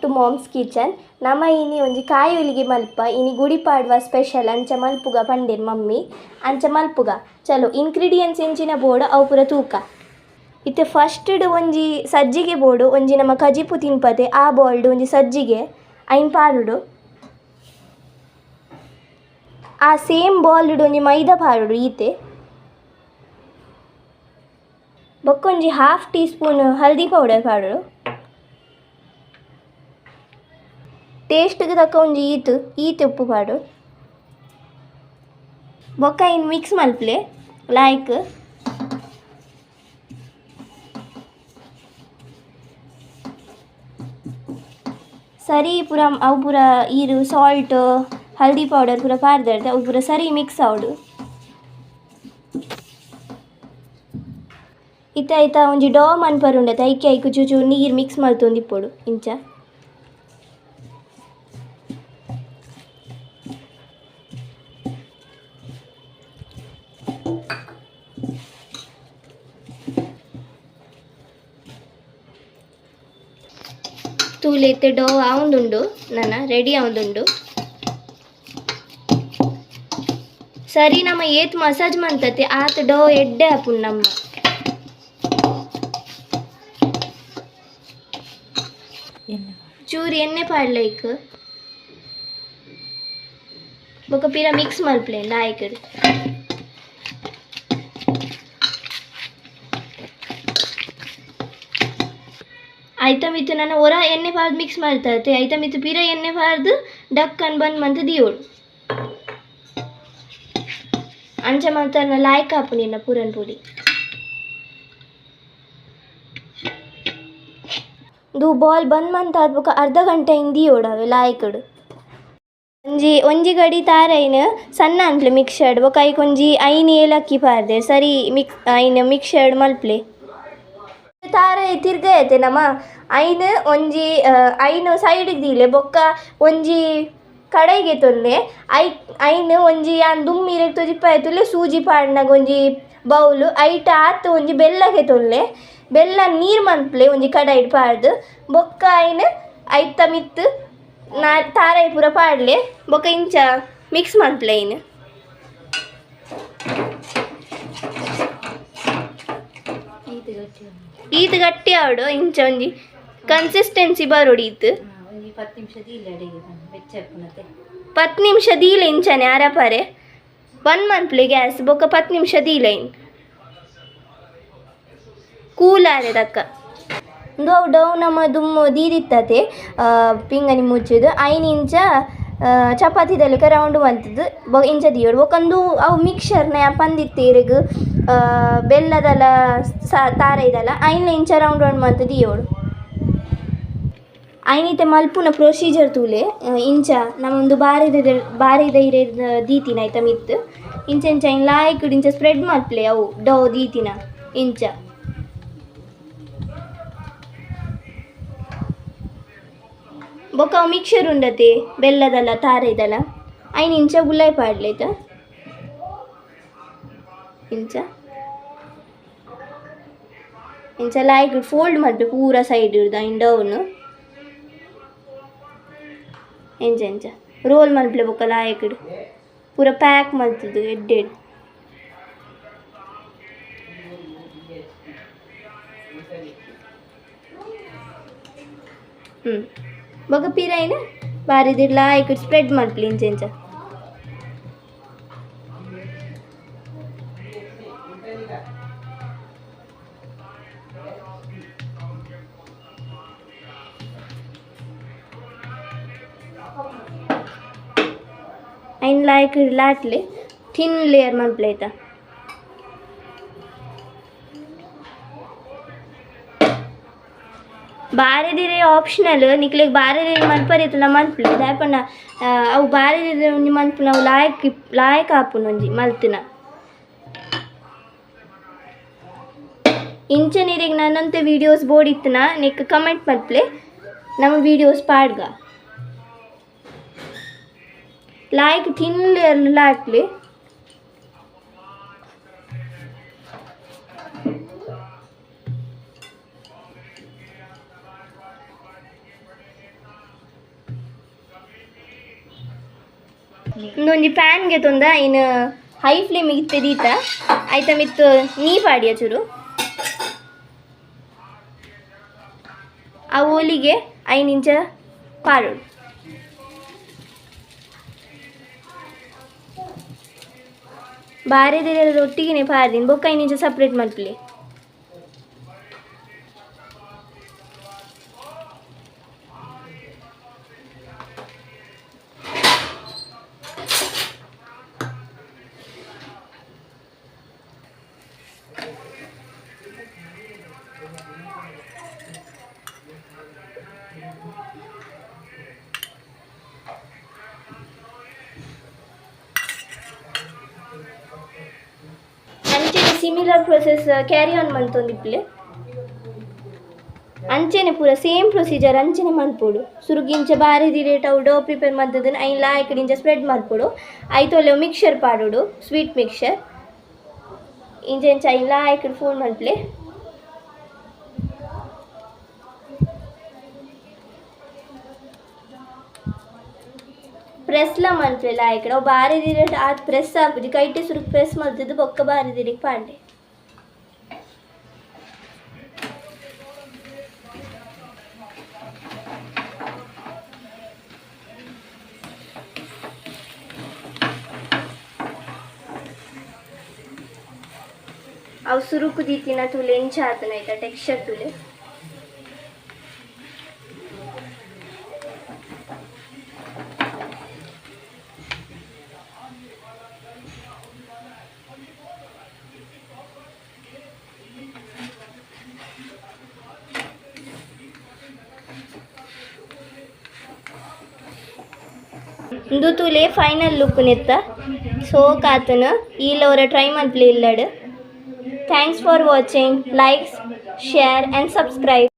To moms kitchen. ನಮ್ಮ ಇನಿ ಒಂಜಿ ಕಾಯಿ ಹೊಲಿಗೆ ಮಲ್ಪ ಇನಿ ಗುಡಿ ಪಾಡ್ವ ಸ್ಪೆಷಲ್ ಅಂಚ ಮಲ್ಪುಗ ಪಂಡೇರ್ ಮಮ್ಮಿ ಅಂಚ ಮಲ್ಪುಗ. ಚಲೋ ಇಂಗ್ರೀಡಿಯೆಂಟ್ಸ್ ಎಂಚಿನ ಬೋರ್ಡ್ ಅವು ಪೂರ ತೂಕ. ಇತ್ತೆ ಫಸ್ಟ್ಡ್ ಒಂಜಿ ಸಜ್ಜಿಗೆ ಬೋರ್ಡು ಒಂಜಿ ನಮ್ಮ ಕಜಿಪು ತಿನ್ಪತೆ ಆ ಬೋಲ್ಡ್ ಒಂಜಿ ಸಜ್ಜಿಗೆ ಐನ್ ಪಾರುಡು. ಆ ಸೇಮ್ ಬಾಲ್ಡ್ ಒಂಜಿ ಮೈದಾ ಪಾರುಡು ಈತೆ. ಬೊಕ್ಕೊಂಜಿ 1/2 ಟೀಸ್ಪೂನ್ ಹಲ್ದಿ ಪೌಡರ್ ಪಾಡುಡು. ಟೇಸ್ಟ್ಗೆ ತಕ್ಕ ಒಂಜಿ ಈತೆ ಉಪ್ಪು ಪಾಡು. ಬೊಕ್ಕ ಇನ್ನು ಮಿಕ್ಸ್ ಮಲ್ಪಲೆ ಲಾಯ್ಕ್ ಸರಿ ಪೂರ ಅವು ಪೂರ ಈರು ಸಾಲ್ಟ್ ಹಲ್ದಿ ಪೌಡರ್ ಪೂರ ಪಾರ್ದಡ್ದೆ ಅವು ಪೂರ ಸರಿ ಮಿಕ್ಸ್ ಆವಡು. ಇತ್ತ ಐತ ಒಂಜಿ ಡೋ ಮನ್ಪರುಂಡತೆ ಐಕೆ ಐಕು ಚೂಚು ನೀರು ಮಿಕ್ಸ್ ಮಲ್ತೊಂದಿಪ್ಪೊಡು ಇಂಚ. ತೂಲೆತ್ತೆ ಡೋ ಆವೊಂದುಂಡು ನನ್ನ ರೆಡಿ ಆವೊಂದುಂಡು. ಸರಿ ನಮ್ಮ ಏತ್ ಮಸಾಜ್ ಮಂತತೆ ಆತ ಡೋ ಎಡ್ಡೆ ಆಪುಂಡು ನಮ್ಮ. ಚೂರು ಎಣ್ಣೆ ಪಾಡ್ಲೈಕ್ ಬೊಕ ಪಿರ ಮಿಕ್ಸ್ ಮಲ್ಪಲೆ ಲಾಯ್ಕಡ್. ಐತ ಮಿತ್ತು ನನ್ನ ಒರ ಎಣ್ಣೆ ಪಾರ್ದು ಮಿಕ್ಸ್ ಮಾಡ್ತತೆ ಐತ ಮಿತ್ತು ಪಿರ ಎಣ್ಣೆ ಪಾರ್ದು ಡಕ್ ಅನ್ ಬಂದ್ ಮಂತ್ ದಿಯೋಡು ಅಂಚ ಮಂತ ಲಾಯ್ಕ್ ಆಪು ನಿನ್ನ ಪೂರನ್ ಪುಡಿ. ಇದು ಬಾಲ್ ಬಂದ್ ಮಂತ್ ಆದ್ಬುಕ ಅರ್ಧ ಗಂಟೆ ದಿಯೋಡವೆ ಲಾಯ್ಕಡು. ಒಂಜಿ ಗಡಿ ತಾರೈನ್ ಸಣ್ಣ ಅಂಟ್ಲೆ ಮಿಕ್ಸಡ್ ಬೊಕ ಐಕ್ ಒಂಜಿ ಐನ್ ಏಲಕ್ಕಿ ಪಾರ್ದೆ ಸರಿ ಐನ್ ಮಿಕ್ಸಡ್ ಮಲ್ಪ್ಲೆ. ತಾರ ತಿರ್ಗೈತೆ ನಮ್ಮ ಐನ್ ಒಂಜಿ ಐನ್ ಸೈಡಿಗೆ ದೀಲೆ ಬೊಕ್ಕ ಒಂಜಿ ಕಡೆಗೆ ತೊಲ್ಲೆ ಐನ್ ಒಂಜಿ ಯಾನ್ ದುಮ್ಮಿರೆಗ್ ತೊಜಿಪ್ಪಾಯ್ತುಲೆ ಸೂಜಿ ಪಾಡ್ನಾಗ ಒಂಜಿ ಬೌಲು ಐಟ ಆತು ಒಂಜಿ ಬೆಲ್ಲಗೆ ತೊಲ್ಲೆ ಬೆಲ್ಲ ನೀರು ಮನ್ಪ್ಲೆ ಒಂಜಿ ಕಡಾಯಿಡ್ ಪಾಡ್ದು ಬೊಕ್ಕ ಐನ್ ಐತ ಮಿತ್ತು ನಾ ತಾರಾಯಿ ಪೂರ ಪಾಡ್ಲೆ ಬೊಕ್ಕ ಇಂಚ ಮಿಕ್ಸ್ ಮನ್ಪ್ಲೆ ಐನ್. ಈತ್ ಗಟ್ಟಿ ಆವಡು ಇಂಚ ಒಂಜಿ ಕನ್ಸಿಸ್ಟೆನ್ಸಿ ಬರೋಡು ಈತ್ 10 ನಿಮಿಷ ದೀಲೆ ಇಂಚನೆ ಅರಪರೆ ಬಂದ್ ಮನ್ಪ್ಲೆ ಗ್ಯಾಸ್ ಬೊಕ್ಕ 10 ನಿಮಿಷ ದೀಲೆ ಇನ್ ಕೂಲಾರೆ ದಕ್ಕ. ಇಂದು ಅವು ಡೌ ನಮ್ಮ ದುಮ್ಮು ದೀದಿತ್ತತೆ ಪಿಂಗನಿ ಮುಚ್ಚುದು ಐನ್ ಇಂಚ ಚಪಾತಿದಲ್ಲಿಕ ರೌಂಡ್ ಮಂತದ್ದು ಇಂಚ ದಿಯೋಡು ಬೊಕಂದು ಅವು ಮಿಕ್ಸರ್ನ ಪಂದಿತ್ತೇರೆಗ್ ಬೆಲ್ಲದಲ ತಾರೈದಲ ಐನ್ಲ ಇಂಚ ರೌಂಡ್ ರೌಂಡ್ ಮಂತ್ ದಿಯೋಡು. ಐನಿತೆ ಮಲ್ಪುನ ಪ್ರೊಸೀಜರ್ ತೂಲೆ ಇಂಚ ನಮ್ಮೊಂದು ಬಾರಿದ ದೀತಿನ ಐತ ಮಿತ್ತು ಇಂಚ ಇಂಚ ಐನ್ ಲಾಯ್ಕುಡು ಇಂಚ ಸ್ಪ್ರೆಡ್ ಮಲ್ಪ್ಲೆ ಅವು ಡೋ ದೀತಿನ ಇಂಚ. ಬೊಕ್ಕ ಅವು ಮಿಕ್ಸರ್ ಉಂಡತೆ ಬೆಲ್ಲದಲ್ಲ ತಾರೈದಲ ಐನ್ ಇಂಚ ಗುಲಾಯ್ ಪಾಡ್ಲೈತ ಇಂಚ ಇಂಚ ಲಾಯ್ಕ್ ಫೋಲ್ಡ್ ಮಲ್ಪೆ ಪೂರ ಸೈಡ್ ಇಡ್ದು ಐನ್ ಡೌನು ಎಂಚ ಎಂಚ ರೋಲ್ ಮಲ್ಪಲೆ ಬೊಕ್ಕ ಲಾಯ್ಕಡ್ ಪೂರ ಪ್ಯಾಕ್ ಮಲ್ತದು ಎಡ್ಡೆಡ್. ಬೊಕ ಪಿರ ಐನ್ ಬಾರಿದಿಡ್ ಲಾಯ್ಕಡ್ ಸ್ಪ್ರೆಡ್ ಮಲ್ಪಲೆ ಇಂಚ ಇಂಚ. ಐನ್ ಲಾಯ್ಕಡ್ ಲಾಟ್ಲೆ ಥಿನ್ ಲೇಯರ್ ಮಲ್ಪಲೆ ಐತ. ಬಾರೆದಿರೆ ಆಪ್ಷನಲ್ ನಿಕ್ಲೆಗ್ ಬಾರೆದಿರೆ ಮಲ್ಪರಿತ್ತುಲ ಮಲ್ಪಲೆ ದಾಯಪಂಡ ಅವು ಬಾರೆದಿರೆ ಒಂಜಿ ಮಲ್ಪುನ ಅವು ಲಾಯ್ಕ್ ಆಪುನ ಒಂಜಿ ಮಲ್ತಿನ. ಇಂಚ ನೀರಿಗೆ ನನ್ನಂತೆ ವೀಡಿಯೋಸ್ ಬೋಡಿತ್ತನ ನೆಕ್ ಕಮೆಂಟ್ ಮಲ್ಪಲೆ ನಮ್ಮ ವೀಡಿಯೋಸ್ ಪಾಡ್ಗ ಲಾಯ್ಕ್ ಥಿನ್ ಲೇಯರ್ ಲಾಟ್ಲೆ. ಒಂದೊಂಜಿ ಪ್ಯಾನ್ಗೆ ತೊಂದ ಇನ್ನು ಹೈ ಫ್ಲೇಮಿಗೆ ಇತ್ತೆ ದೀತ ಆಯ್ತಾ ಮಿತ್ತು ನೀ ಪಾಡಿಯ ಚೂರು ಆ ಓಲಿಗೆ ಐನಿಂಚ ಪಾರೋಡು ಬಾರೆದೆಲ್ಲ ಒಟ್ಟಿಗೆ ಪಾರ್ದಿನಿ ಬೊಕ್ಕ ಐನಿಂಚ ಸಪ್ರೇಟ್ ಮಲ್ಪಲಿ ಅಂಚೆನೆ ಸಿಮಿಲರ್ ಪ್ರೊಸೆಸ್ ಕ್ಯಾರಿ ಆನ್ ಮಂತೊಂದಿಪ್ಪಲೆ ಅಂಚೆನೆ ಪೂರ ಸೇಮ್ ಪ್ರೊಸೀಜರ್ ಅಂಚೆನೆ ಮನ್ಪೊಡು ಸುರುಗಿಂಚ ಬಾರಿ ರೇಟ್ ಅವು ಡೋ ಪ್ರಿಪೇರ್ ಮದ್ದದನ್ನು ಐನ್ ಲಾಯಕಡಿಂಚ ಸ್ಪ್ರೆಡ್ ಮಲ್ಪೊಡು ಐತೊಲೆ ಮಿಕ್ಸರ್ ಪಾಡೋಡು ಸ್ವೀಟ್ ಮಿಕ್ಸರ್ ಇಂಚೆಂಚ ಐನ್ ಲಾಯಕಡ್ ಫೋನ್ ಮಲ್ಪಲೆ ಪ್ರೆಸ್ಲ ಮಲ್ಪಲೆ ಲಾಯಕಡ್ ಅವು ಬಾರಿ ರೇಟ್ ಆದ್ ಪ್ರೆಸ್ ಆಪುಜಿ ಕೈಟೆ ಸುರುಗ್ ಪ್ರೆಸ್ ಮಲ್ತಿದ್ದು ಬೊಕ್ಕ ಬಾರಿ ದಿರಿಗೆ ಪಾಂಡೆ ಅವು ಸುರುಕು ದೀತಿನ ತುಲೆ ಎಂಚ ಆತನ ಆಯ್ತಾ ಟೆಕ್ಸ್ಚರ್ ತುಲೆ ಇಂದು ತುಲೆ ಫೈನಲ್ ಲುಕ್ ನೆತ್ತ ಸೋಕ್ ಆತನ ಈಲವರ ಟ್ರೈ ಮಲ್ಪಲೆ ಇಲ್ಲಡ್ thanks for watching likes share and subscribe